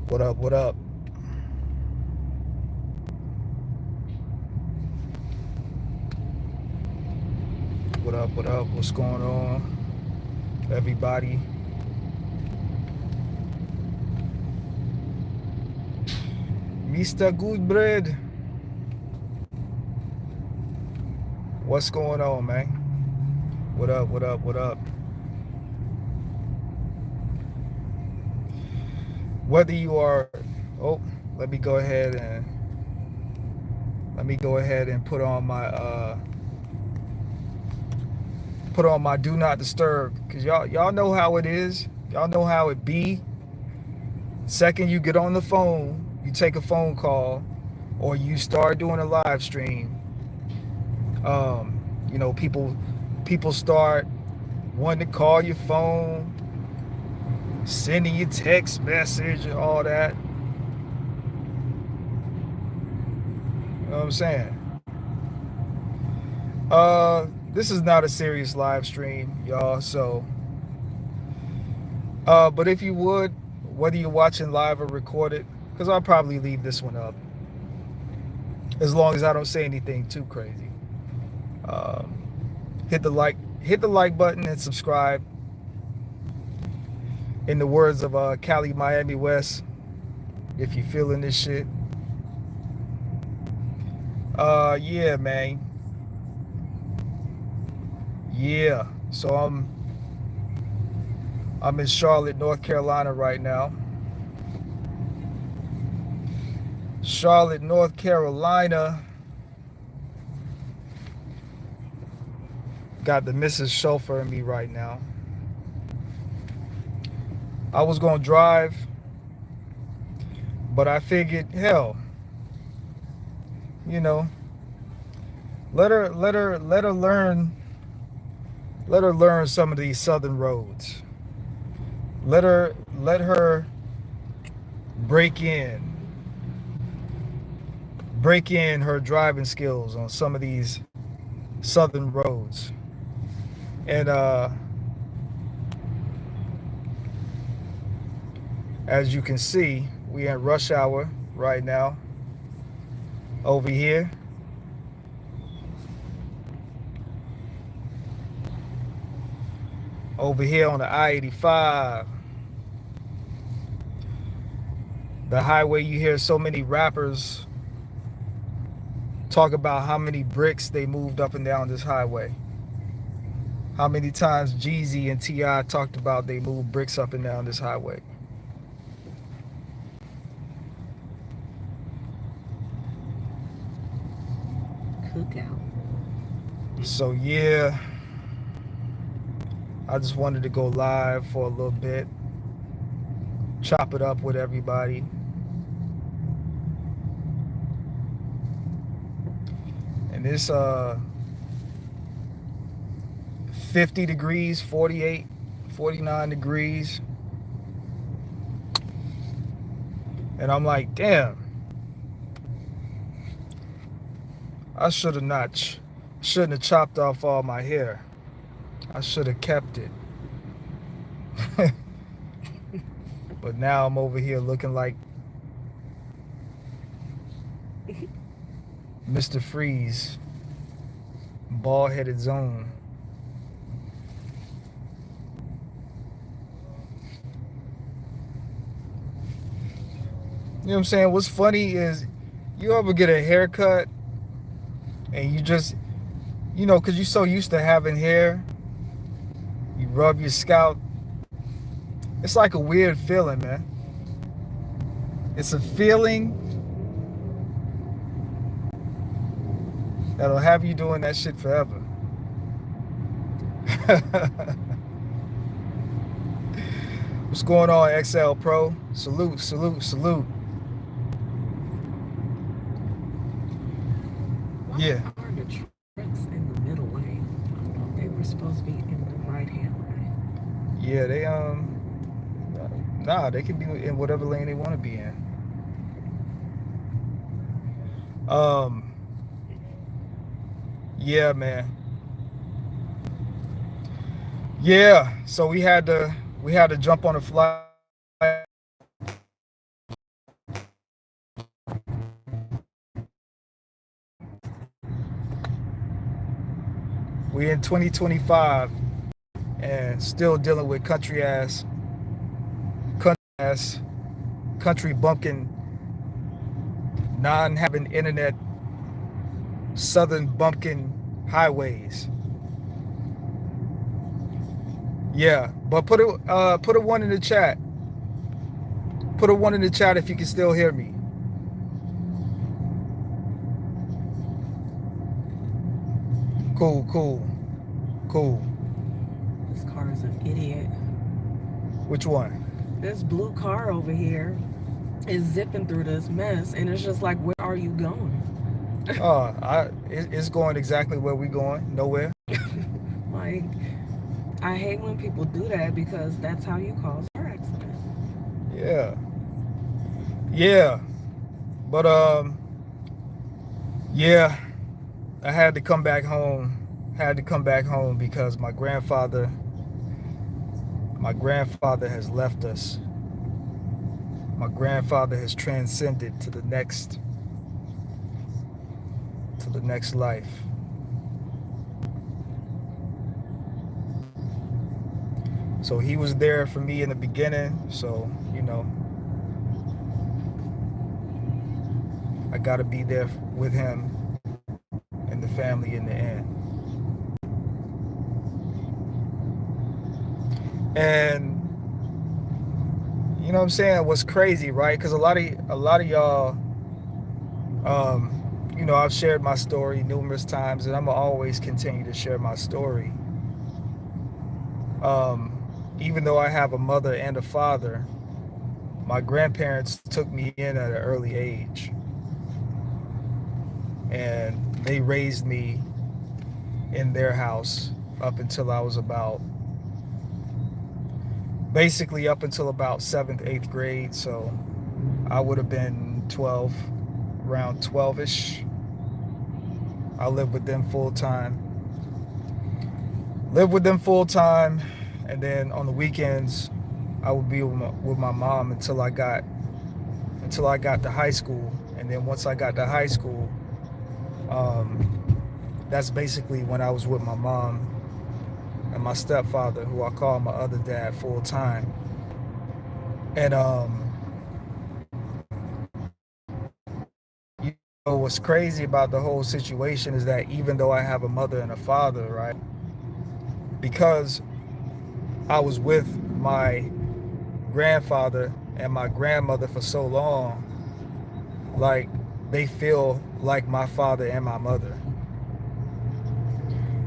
What up? What up? What up? What up? What's going on, everybody? Mr. Goodbread, what's going on, man? What up? What up? What up? Whether you are, oh, let me go ahead and put on my do not disturb, because y'all know how it is. Y'all know how it be. Second you get on the phone, you take a phone call, or you start doing a live stream. People start wanting to call your phone, sending you text message and all that. You know what I'm saying? This is not a serious live stream, y'all. So, but if you would, whether you're watching live or recorded, because I'll probably leave this one up as long as I don't say anything too crazy. Um, hit the like button and subscribe. In the words of Cali Miami West, if you're feeling this shit. Yeah, man. Yeah. So I'm in Charlotte, North Carolina right now. Charlotte, North Carolina. Got the Mrs. chauffeuring me right now. I was gonna drive, but I figured, hell, you know, let her learn some of these southern roads. Let her break in her driving skills on some of these southern roads. And as you can see, we in rush hour right now over here. Over here on the I-85, the highway. You hear so many rappers talk about how many bricks they moved up and down this highway. How many times Jeezy and T.I. talked about they moved bricks up and down this highway. Cookout. So yeah, I just wanted to go live for a little bit, chop it up with everybody. And it's 50 degrees, 48, 49 degrees. And I'm like, damn, I shouldn't have chopped off all my hair. I should have kept it. But now I'm over here looking like Mr. Freeze, bald-headed Zone. You know what I'm saying? What's funny is you ever get a haircut and you just, because you're so used to having hair, you rub your scalp. It's like a weird feeling, man. It's a feeling that'll have you doing that shit forever. What's going on, XL Pro? Salute, salute, salute. Yeah. Why are the trucks in the middle lane? They were supposed to be in the right-hand lane. Yeah, they can be in whatever lane they want to be in. Yeah, man. Yeah, so we had to jump on a flight We in 2025 and still dealing with country bumpkin, non-having internet, southern bumpkin highways. Yeah, but put a one in the chat. Put a one in the chat if you can still hear me. Cool, cool, cool. This car is an idiot. Which one? This blue car over here is zipping through this mess, and it's just like, where are you going? It's going exactly where we going. Nowhere. Like, I hate when people do that because that's how you cause car accident. Yeah. Yeah. But yeah, I had to come back home. Because my grandfather has left us. My grandfather has transcended to the next life. So he was there for me in the beginning, so I got to be there with him and the family in the end. And you know what I'm saying? What's crazy, right? Because a lot of y'all, I've shared my story numerous times, and I'm gonna always continue to share my story. Even though I have a mother and a father, my grandparents took me in at an early age, and they raised me in their house up until I was basically up until about 7th, 8th grade. So I would have been 12, around 12-ish. I lived with them full time. And then on the weekends, I would be with my mom until I got to high school. And then once I got to high school, that's basically when I was with my mom and my stepfather, who I call my other dad, full time. And what's crazy about the whole situation is that even though I have a mother and a father, right, because I was with my grandfather and my grandmother for so long, like, they feel like my father and my mother.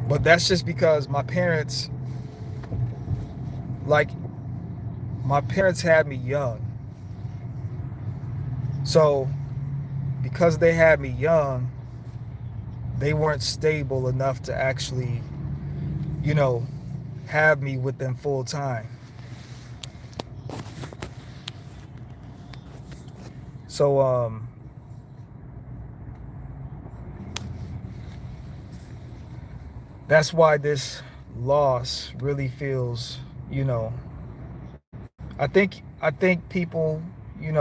But that's just because my parents had me young. So because they had me young, they weren't stable enough to actually, have me with them full time. So that's why this loss really feels, I think people, you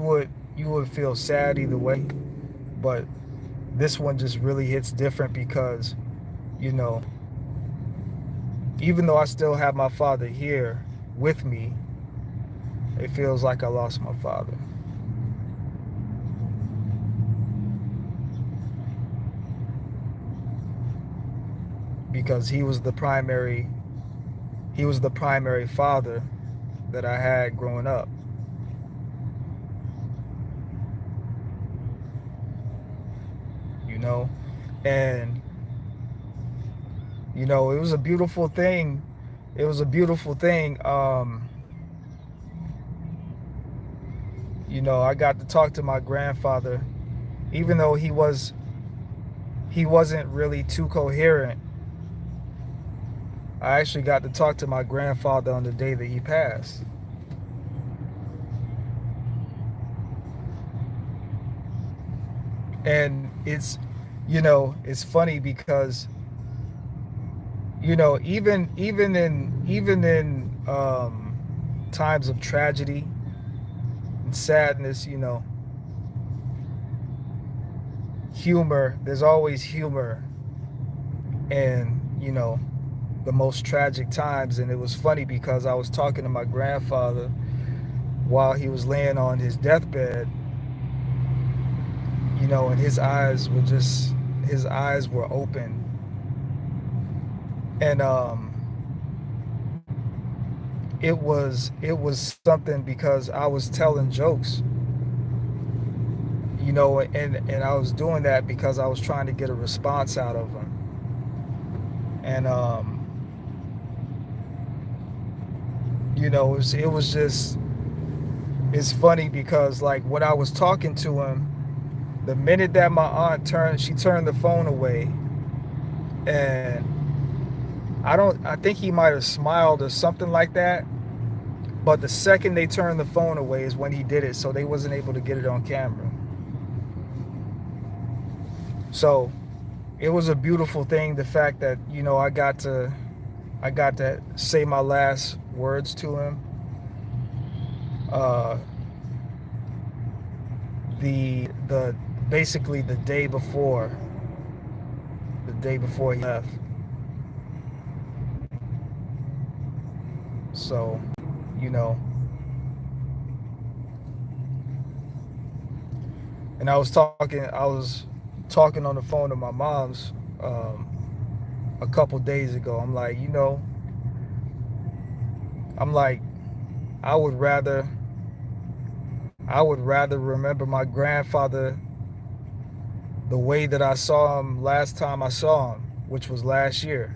would feel sad either way, but this one just really hits different because, even though I still have my father here with me, it feels like I lost my father. Because he was the primary father that I had growing up. And it was a beautiful thing. I got to talk to my grandfather, even though he wasn't really too coherent. I actually got to talk to my grandfather on the day that he passed. And it's funny because even in times of tragedy and sadness, humor, there's always humor and you know, the most tragic times. And it was funny because I was talking to my grandfather while he was laying on his deathbed, you know, and his eyes were open. And it was something because I was telling jokes, you know, and I was doing that because I was trying to get a response out of him. And you know, it was just, it's funny because like when I was talking to him, the minute that my aunt turned the phone away, and I think he might have smiled or something like that. But the second they turned the phone away is when he did it, so they wasn't able to get it on camera. So it was a beautiful thing, the fact that, you know, I got to say my last words to him. Uh, the basically the day before he left. So, you know, and I was talking on the phone to my mom's a couple days ago. I'm like, you know, I'm like, I would rather I would rather remember my grandfather the way that I saw him last time I saw him, which was last year.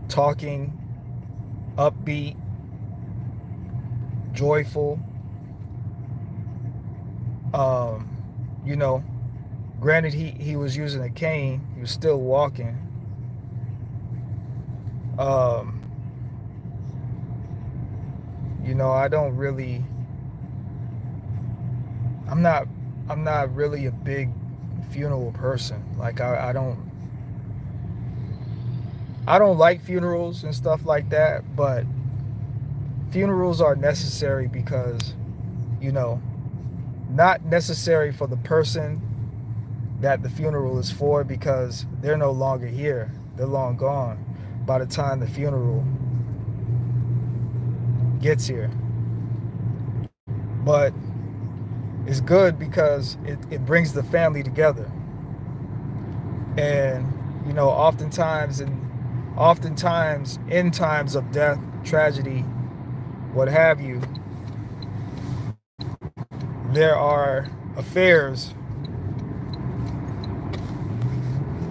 Talking, upbeat, joyful. Um, you know, granted he was using a cane, he was still walking. Um, you know, I'm not I'm not really a big funeral person. Like I don't like funerals and stuff like that, but funerals are necessary because, you know, not necessary for the person that the funeral is for, because they're no longer here. They're long gone by the time the funeral gets here. But it's good because it brings the family together. And, you know, oftentimes in times of death, tragedy, what have you, there are affairs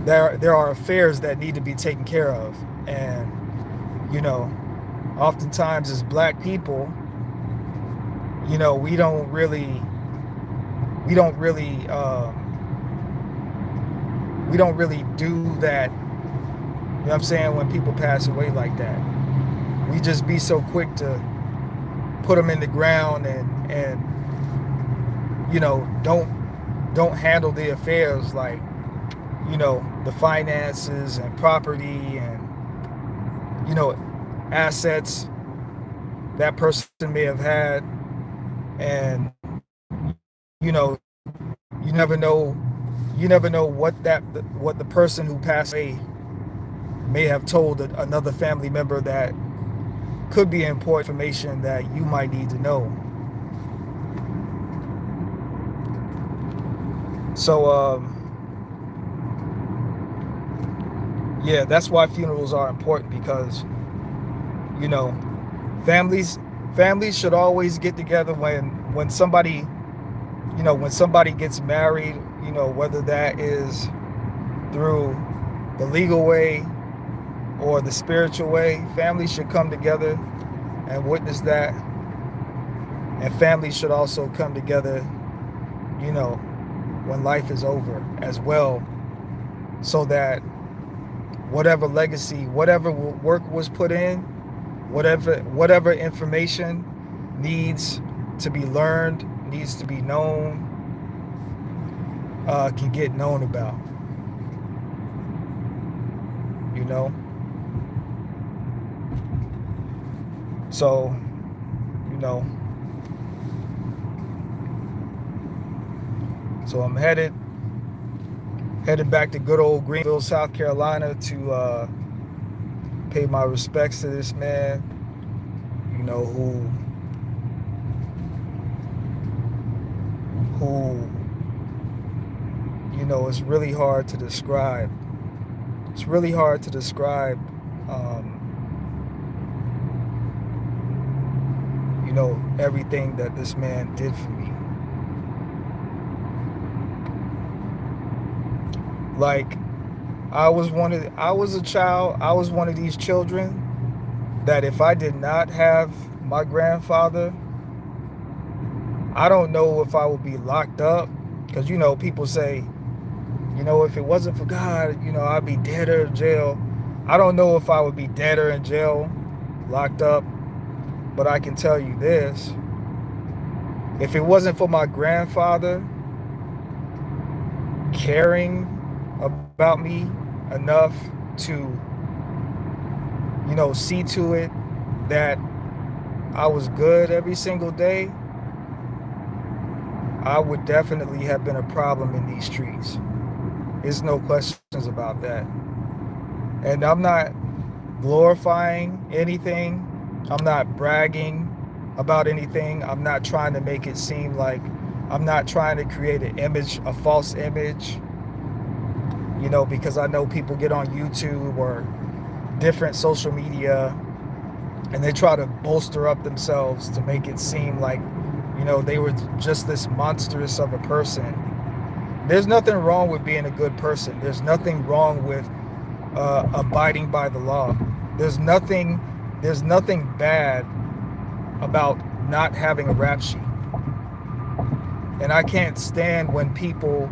there are affairs that need to be taken care of. And, you know, oftentimes as black people, you know, we don't really do that. You know what I'm saying? When people pass away like that, we just be so quick to put them in the ground, and you know, don't handle the affairs, like, you know, the finances and property and, you know, assets that person may have had. And, you know, you never know what the person who passed away may have told another family member that could be important information that you might need to know. So yeah, that's why funerals are important, because, you know, families families should always get together when somebody, you know, when somebody gets married, you know, whether that is through the legal way or the spiritual way. Families should come together and witness that. And families should also come together, you know, when life is over as well, so that whatever legacy, whatever work was put in, whatever information needs to be learned, needs to be known, can get known about. You know? So, you know, so I'm headed Headed back to good old Greenville, South Carolina to pay my respects to this man, you know, who, you know, it's really hard to describe. It's really hard to describe, um, you know, everything that this man did for me. Like, I was a child, I was one of these children that if I did not have my grandfather, I don't know if I would be locked up. Because, you know, people say, you know, if it wasn't for God, you know, I'd be dead or in jail. I don't know if I would be dead or in jail, locked up. But I can tell you this. If it wasn't for my grandfather caring about me enough to, you know, see to it that I was good every single day, I would definitely have been a problem in these streets. There's no questions about that. And I'm not glorifying anything. I'm not bragging about anything. I'm not trying to make it seem like I'm not trying to create an image, a false image, you know, because I know people get on YouTube or different social media and they try to bolster up themselves to make it seem like, you know, they were just this monstrous of a person. There's nothing wrong with being a good person. There's nothing wrong with abiding by the law. There's nothing bad about not having a rap sheet. And I can't stand when people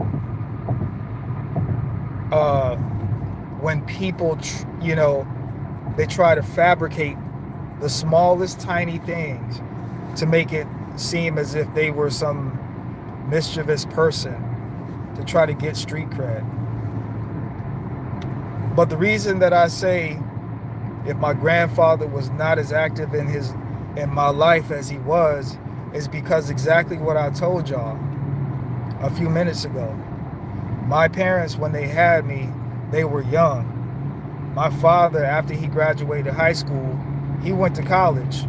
you know, they try to fabricate the smallest tiny things to make it seem as if they were some mischievous person to try to get street cred. But the reason that I say if my grandfather was not as active in my life as he was is because exactly what I told y'all a few minutes ago. My parents, when they had me, they were young. My father, after he graduated high school, he went to college.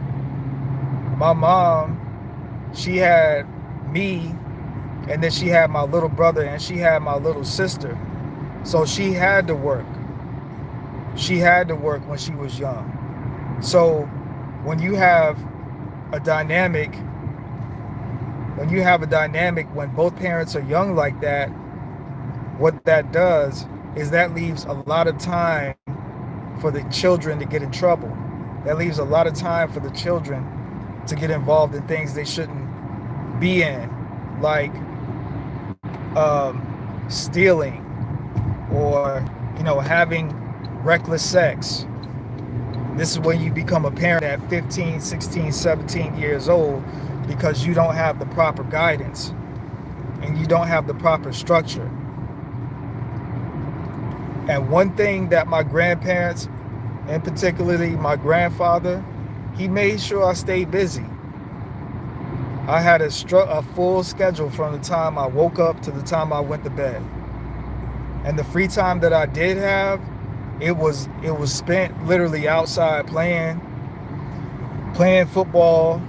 My mom, she had me, and then she had my little brother, and she had my little sister. So she had to work. She had to work when she was young. So when you have a dynamic, when both parents are young like that, what that does is that leaves a lot of time for the children to get in trouble. That leaves a lot of time for the children to get involved in things they shouldn't be in, like stealing or, you know, having reckless sex. This is when you become a parent at 15, 16, 17 years old because you don't have the proper guidance and you don't have the proper structure. And one thing that my grandparents, and particularly my grandfather, he made sure I stayed busy. I had a full schedule from the time I woke up to the time I went to bed. And the free time that I did have, it was spent literally outside playing football,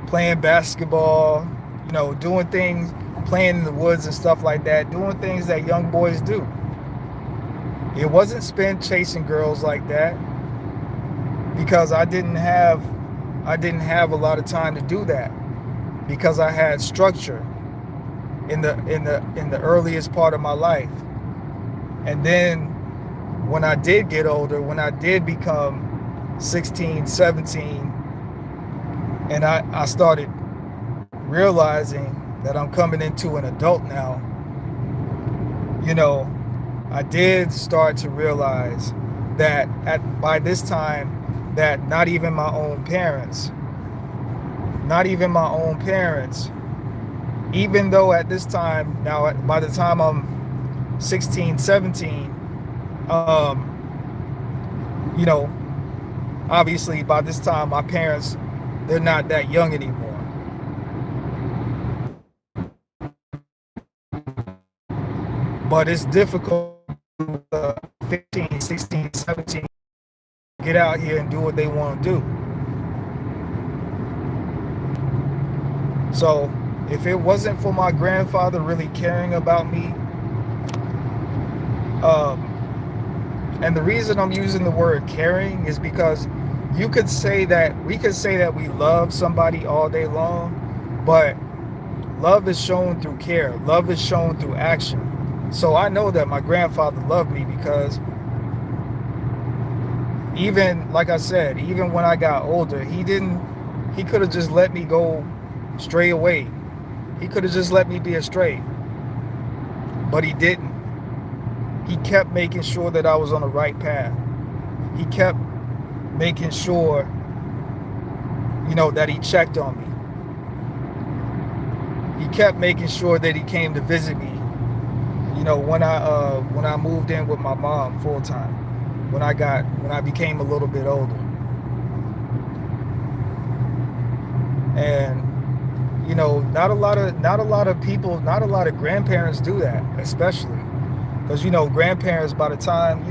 playing basketball, you know, doing things, playing in the woods and stuff like that, doing things that young boys do. It wasn't spent chasing girls like that because I didn't have a lot of time to do that because I had structure in the earliest part of my life. And then when I did get older, when I did become 16, 17, and I started realizing that I'm coming into an adult now, you know, I did start to realize that by this time that not even my own parents, even though at this time, now by the time I'm 16, 17, you know, obviously by this time my parents, they're not that young anymore. But it's difficult with 15, 16, 17 get out here and do what they want to do. So if it wasn't for my grandfather really caring about me, and the reason I'm using the word caring is because we could say that we love somebody all day long, but love is shown through care. Love is shown through action. So I know that my grandfather loved me because even, like I said, even when I got older, he could have just let me go stray away. He could have just let me be astray. But he didn't. He kept making sure that I was on the right path. He kept making sure, that he checked on me. He kept making sure that he came to visit me, when I moved in with my mom full time, when I became a little bit older. And not a lot of people, not a lot of grandparents do that, especially because grandparents, by the time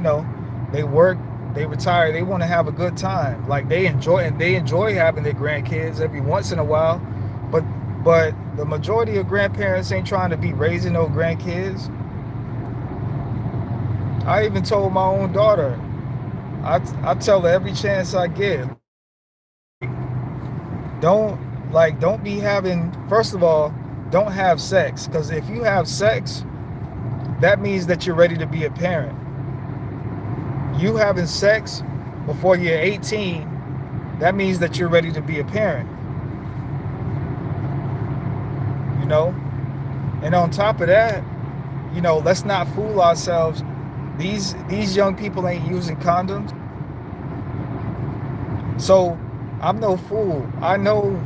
they work, they retire, they want to have a good time. Like they enjoy having their grandkids every once in a while, but the majority of grandparents ain't trying to be raising no grandkids. I even told my own daughter, I tell her every chance I get, don't be having, first of all, don't have sex, because if you have sex, that means that you're ready to be a parent. You having sex before you're 18, that means that you're ready to be a parent. And on top of that, let's not fool ourselves. These young people ain't using condoms. So I'm no fool. I know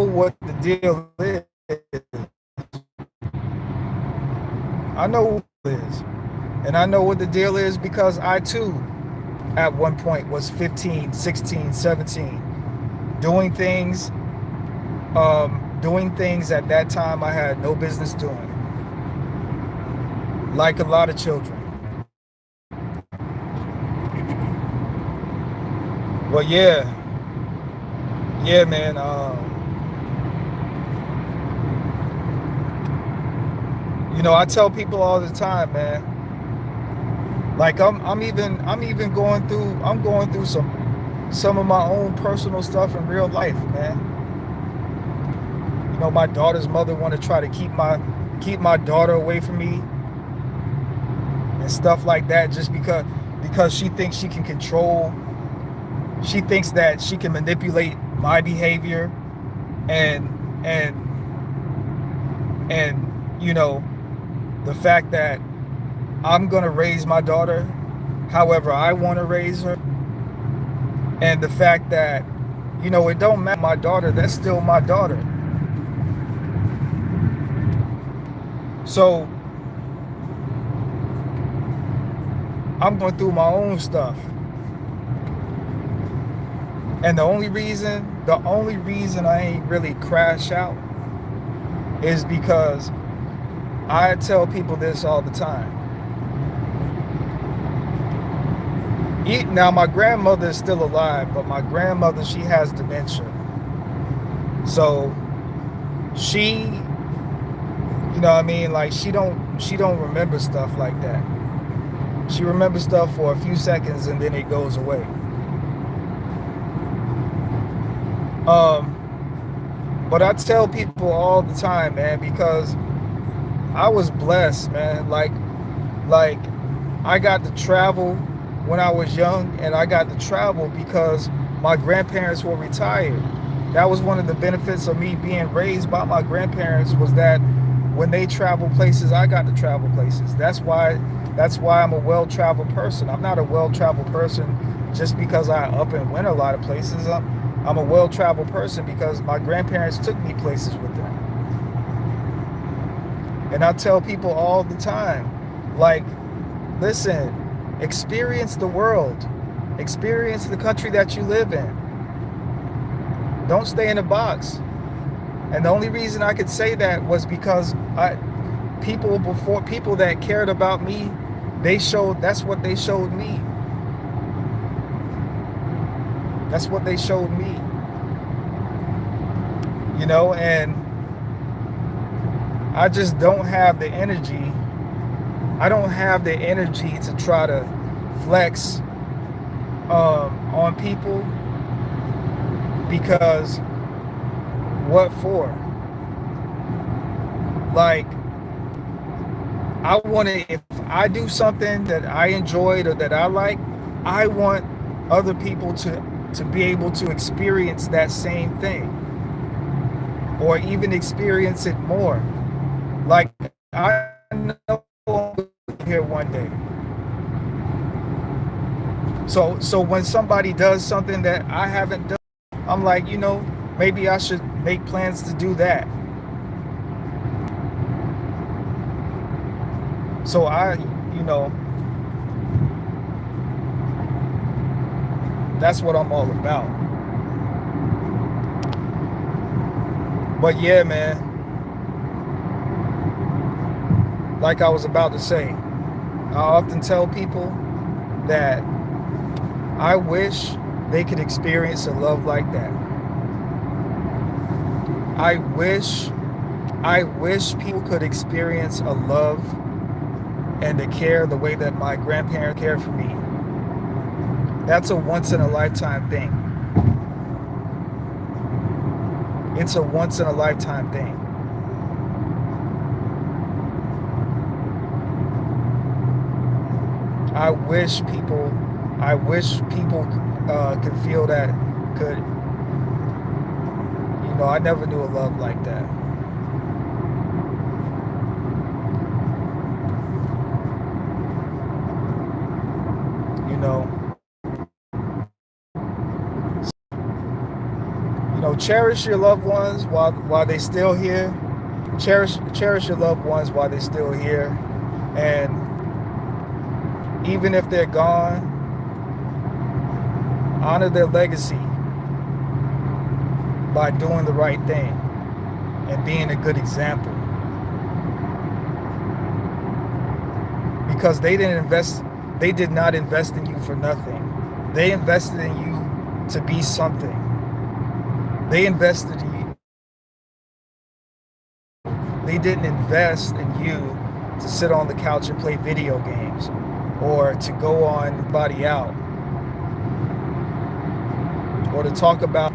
what the deal is. I know what it is. And I know what the deal is because I too, at one point, was 15, 16, 17, doing things at that time I had no business doing. Like a lot of children. Well, yeah, man. I tell people all the time, man. Like I'm even going through some of my own personal stuff in real life, man. My daughter's mother want to try to keep my daughter away from me and stuff like that, just because she thinks she can control. She thinks that she can manipulate my behavior and the fact that I'm going to raise my daughter however I want to raise her, and the fact that it don't matter my daughter, that's still my daughter. So I'm going through my own stuff. And the only reason I ain't really crash out is because I tell people this all the time. Now, my grandmother is still alive, but my grandmother, she has dementia. So she, like she don't remember stuff like that. She remembers stuff for a few seconds and then it goes away. But I tell people all the time, man, because I was blessed, man. Like I got to travel when I was young, and I got to travel because my grandparents were retired. That was one of the benefits of me being raised by my grandparents, was that when they travel places, I got to travel places. That's why I'm a well-traveled person. I'm not a well-traveled person just because I up and went a lot of places. I'm a well-traveled person because my grandparents took me places with them. And I tell people all the time, like, listen, experience the world. Experience the country that you live in. Don't stay in a box. And the only reason I could say that was because people before, people that cared about me, that's what they showed me. That's what they showed me. You know, and I just don't have the energy. I don't have the energy to try to flex on people, because what for? Like, I want to, if I do something that I enjoyed or that I like, I want other people to be able to experience that same thing, or even experience it more. Like, I know I'm here one day. So when somebody does something that I haven't done, I'm like, you know, maybe I should make plans to do that. So you know, that's what I'm all about. But yeah, man, like I was about to say, I often tell people that I wish they could experience a love like that. I wish people could experience a love and a care the way that my grandparents cared for me. That's a once in a lifetime thing. It's a once in a lifetime thing. I wish people could feel that, could, you know, I never knew a love like that. You know, cherish your loved ones while they still here. Cherish your loved ones while they're still here, and even if they're gone, honor their legacy by doing the right thing and being a good example. Because they did not invest in you for nothing. They invested in you to be something. They invested in you. They didn't invest in you to sit on the couch and play video games, or to go on Body Out, or to talk about,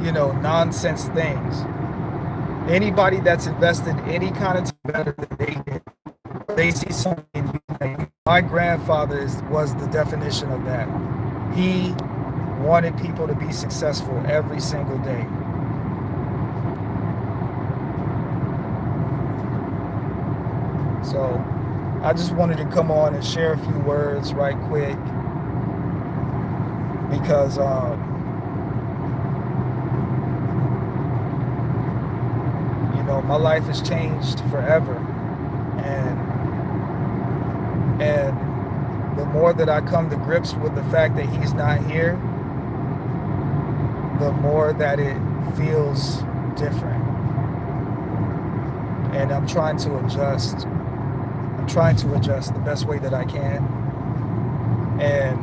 you know, nonsense things. Anybody that's invested any kind of time better than they did, they see something in you. My grandfather was the definition of that. He wanted people to be successful every single day. So I just wanted to come on and share a few words right quick, because you know, my life has changed forever, and the more that I come to grips with the fact that he's not here, the more that it feels different. And I'm trying to adjust. I'm trying to adjust the best way that I can. And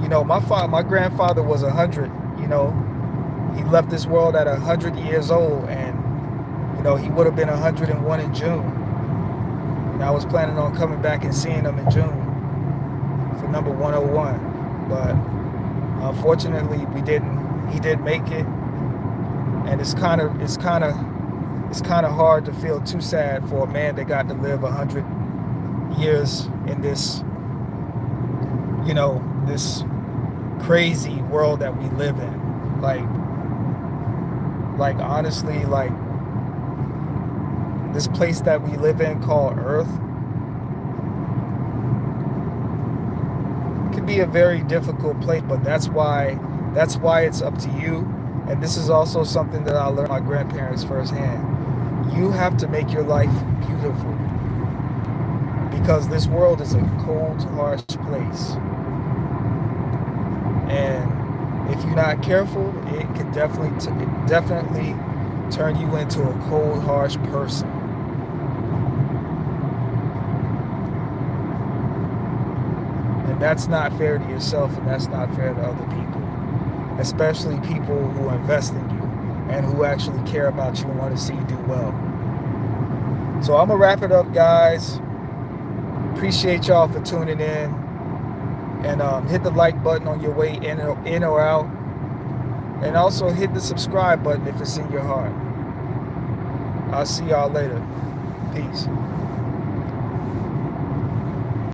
you know, my grandfather was 100. You know, he left this world at 100 years old, and you know, he would have been 101 in June. And I was planning on coming back and seeing him in June for number 101, but unfortunately we didn't. He did make it, and it's kind of hard to feel too sad for a man that got to live 100 years in this, you know, this crazy world that we live in. Like honestly, like this place that we live in called Earth can be a very difficult place, but that's why it's up to you. And this is also something that I learned from my grandparents firsthand. You have to make your life beautiful, because this world is a cold, harsh place. And if you're not careful, it could definitely turn you into a cold, harsh person. And that's not fair to yourself, and that's not fair to other people, especially people who invest in you and who actually care about you and want to see you do well. So I'm going to wrap it up, guys. Appreciate y'all for tuning in. And hit the like button on your way in or out. And also hit the subscribe button if it's in your heart. I'll see y'all later. Peace.